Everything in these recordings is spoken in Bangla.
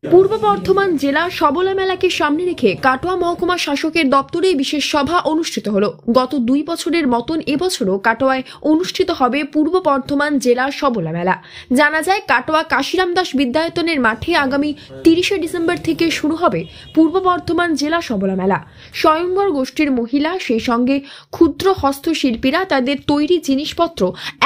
পূর্ব বর্ধমান জেলা সবলা মেলাকে সামনে রেখে কাটোয়া মহকুমা শাসকের দপ্তরে বিশেষ সভা অনুষ্ঠিত হলো। গত 2 বছরের মতন এবছরও কাটোয়ায় অনুষ্ঠিত হবে পূর্ব বর্ধমান জেলা সবলা মেলা। জানা যায়, কাটোয়া কাশিরাম দাস বিদ্যায়তনের মাঠে আগামী 30শে ডিসেম্বর থেকে শুরু হবে পূর্ব বর্ধমান জেলা সবলা মেলা। স্বয়ম্বর গোষ্ঠীর মহিলা, সেই সঙ্গে ক্ষুদ্র হস্তশিল্পীরা তাদের তৈরি জিনিসপত্র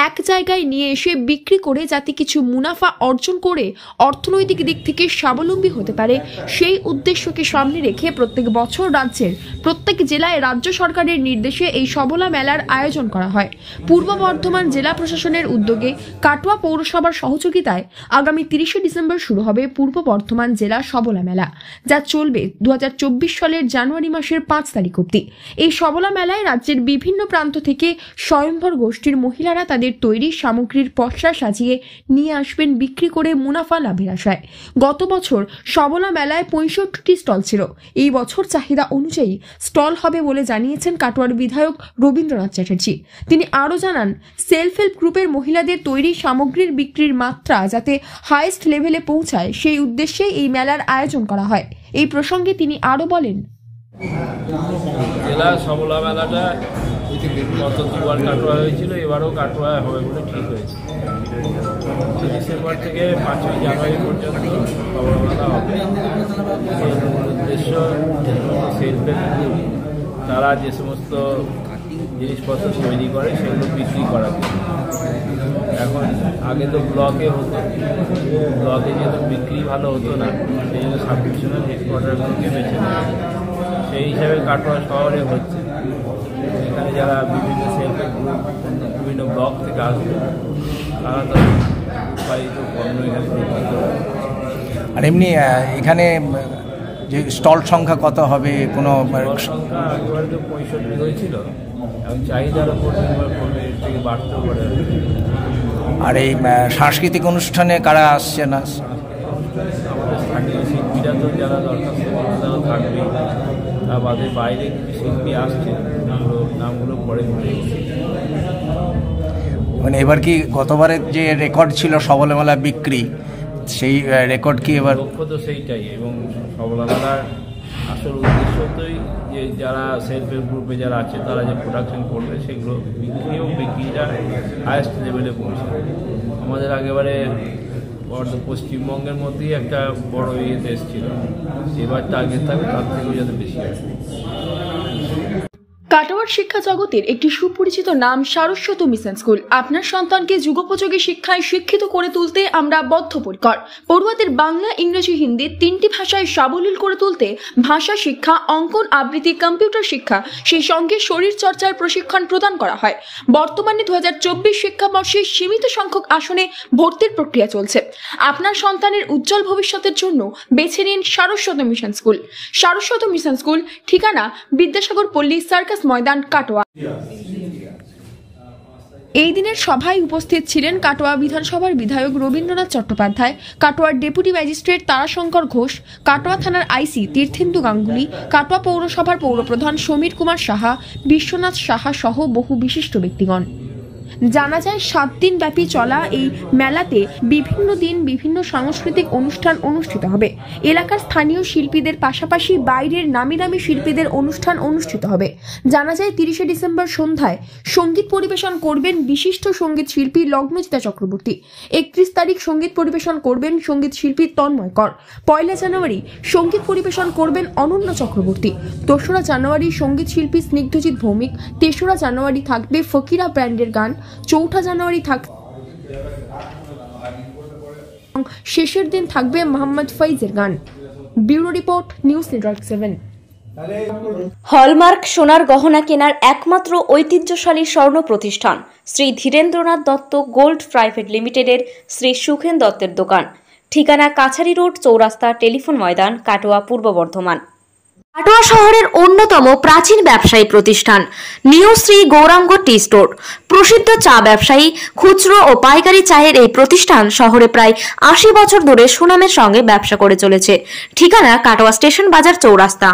এক জায়গায় নিয়ে এসে বিক্রি করে যাতে কিছু মুনাফা অর্জন করে অর্থনৈতিক দিক থেকে স্বাবলম্বী হতে পারে, সেই উদ্দেশ্যকে সামনে রেখে প্রত্যেক বছর রাজ্যের প্রত্যেক জেলায় রাজ্য সরকারের নির্দেশে এই সবলা মেলার আয়োজন করা হয়। পূর্ব বর্ধমান জেলা প্রশাসনের উদ্যোগে কাটোয়া পৌরসভার সহযোগিতায় আগামী 30শে ডিসেম্বর শুরু হবে পূর্ব বর্ধমান জেলা সবলা মেলা, যা চলবে 2024 সালের জানুয়ারি মাসের 5 তারিখ অবধি। এই সবলা মেলায় রাজ্যের বিভিন্ন প্রান্ত থেকে স্বয়ম্বর গোষ্ঠীর মহিলারা তাদের তৈরি সামগ্রীর পসরা সাজিয়ে নিয়ে আসবেন বিক্রি করে মুনাফা লাভের আশায়। গত বছর সবলা মেলায় 65টি স্টল ছিল। এই বছর চাহিদা অনুযায়ী স্টল হবে বলে জানিয়েছেন কাটোয়ার বিধায়ক রবীন্দ্রনাথ চ্যাটার্জি। তিনি আরও জানান, সেলফ হেল্প গ্রুপের মহিলাদের তৈরি সামগ্রীর বিক্রির মাত্রা যাতে হাইয়েস্ট লেভেলে পৌঁছায়, সেই উদ্দেশ্যে এই মেলার আয়োজন করা হয়। এই প্রসঙ্গে তিনি আরও বলেন, জেলা সবলা মেলাটা গত 2বার কাটোয়া হয়েছিল, এবারও কাটোয়া হবে বলে ঠিক হয়েছে। ডিসেম্বর থেকে 5ই জানুয়ারি পর্যন্ত সবলা মেলা হবে। উদ্দেশ্য সেলফ হেল্প গ্রুপ তারা যে সমস্ত জিনিসপত্র তৈরি করে সেগুলো বিক্রি করার জন্য। এখন আগে তো ব্লকে হতো, ব্লকে যেহেতু বিক্রি ভালো হতো না, সেই জন্য সাব ডিভিশনাল হেডকোয়ার্টারগুলোকে বেছে নেয়। সেই হিসাবে কাটোয়া শহরে হচ্ছে। এখানে যারা বিভিন্ন সেলফ হেল্প গ্রুপ বিভিন্ন ব্লক থেকে আসবে, তারা তো উৎপাদিত পণ্য এখানে বিক্রি করে। আর এমনি এখানে যে স্টল সংখ্যা কত হবে? কোনো সংখ্যা একেবারে তো 65 হয়েছিল, এবং চাহিদার উপর নির্ভর করবে, এর থেকে বাড়তেও পারে। আর এই সাংস্কৃতিক অনুষ্ঠানে কারা আসছে না? আমাদের স্থানীয় শিল্পীরা তো যারা দরকার তারা থাকবে, তা বাদে বাইরে কিছু শিল্পী আসছে, নামগুলো পরে পড়ে। মানে এবার কি গতবারের যে রেকর্ড ছিল সবলা মেলা বিক্রি, সেই রেকর্ড কি এবার? লক্ষ্য তো সেইটাই, এবং সবলা মেলার আসল উদ্দেশ্যই যে যারা সেলফ হেল্প গ্রুপে যারা আছে তারা যে প্রোডাকশন করবে সেগুলো বিক্রিটা হায়েস্ট লেভেলে পৌঁছাবে। আমাদের একেবারে পশ্চিমবঙ্গের মধ্যেই একটা বড় ইয়েতে এসেছিল, এবার টার্গেট থাকবে তার থেকেও যাতে বেশি হয়। কাটোয়ার শিক্ষা জগতের একটি সুপরিচিত নাম সারস্বত মিশন স্কুল। আপনার সন্তানকে যুগোপযোগী শিক্ষায় শিক্ষিত করে তুলতে আমরা বদ্ধপরিকর। পড়ুয়াদের বাংলা, ইংরেজি, হিন্দি 3টি ভাষায় সাবলীল করে তুলতে ভাষা শিক্ষা, অঙ্কন, আবৃত্তি, কম্পিউটার শিক্ষা, সেই সঙ্গে শরীর চর্চার প্রশিক্ষণ প্রদান করা হয়। বর্তমানে 2024 শিক্ষাবর্ষে সীমিত সংখ্যক আসনে ভর্তির প্রক্রিয়া চলছে। আপনার সন্তানের উজ্জ্বল ভবিষ্যতের জন্য বেছে নিন Saraswat mission school. Saraswat mission school, ঠিকানা বিদ্যাসাগর পল্লী সার্কাস ময়দান, কাটোয়া। এই দিনের সভায় উপস্থিত ছিলেন কাটোয়া বিধানসভার বিধায়ক রবীন্দ্রনাথ চট্টোপাধ্যায়, কাটোয়ার ডেপুটি ম্যাজিস্ট্রেট তারাশঙ্কর ঘোষ, কাটোয়া থানার আইসি তীর্থেন্দু গাঙ্গুলি, কাটোয়া পৌরসভার পৌরপ্রধান সমীর কুমার সাহা, বিশ্বনাথ সাহা সহ বহু বিশিষ্ট ব্যক্তিগণ। জানা যায়, 7 দিন ব্যাপী চলা এই মেলাতে বিভিন্ন দিন বিভিন্ন সাংস্কৃতিক অনুষ্ঠান অনুষ্ঠিত হবে। এলাকার স্থানীয় শিল্পীদের পাশাপাশি বাইরের নামি দামি শিল্পীদের অনুষ্ঠান অনুষ্ঠিত হবে। জানা যায়, 30শে ডিসেম্বর সন্ধ্যায় সঙ্গীত পরিবেশন করবেন বিশিষ্ট সঙ্গীত শিল্পী লগ্নজিতা চক্রবর্তী। 31 তারিখ সঙ্গীত পরিবেশন করবেন সঙ্গীত শিল্পী তন্ময় কর। 1 জানুয়ারি সঙ্গীত পরিবেশন করবেন অনন্য চক্রবর্তী। 2রা জানুয়ারি সঙ্গীত শিল্পী স্নিগ্ধজিৎ ভৌমিক। 3রা জানুয়ারি থাকবে ফকিরা ব্র্যান্ডের গান। 4 জানুয়ারি শেষের দিন থাকবে মোহাম্মদ ফৈজের গান। Bureau report, news network 7। Hallmark সোনার গহনা কেনার একমাত্র ঐতিহ্যশালী স্বর্ণ প্রতিষ্ঠান শ্রী ধীরেন্দ্রনাথ দত্ত গোল্ড প্রাইভেট লিমিটেডের শ্রী সুখেন দত্তের দোকান। ঠিকানা কাছারি রোড, চৌরাস্তা, টেলিফোন ময়দান, কাটোয়া, পূর্ব বর্ধমান। কাটোয়া শহরের অন্যতম প্রাচীন ব্যবসায়ী প্রতিষ্ঠান new Shri Gouranga tea store. প্রসিদ্ধ চা ব্যবসায়ী, খুচরো ও পাইকারি চায়ের এই প্রতিষ্ঠান শহরে প্রায় 80 বছর ধরে সুনামের সঙ্গে ব্যবসা করে চলেছে। ঠিকানা কাটোয়া স্টেশন বাজার, চৌরাস্তা।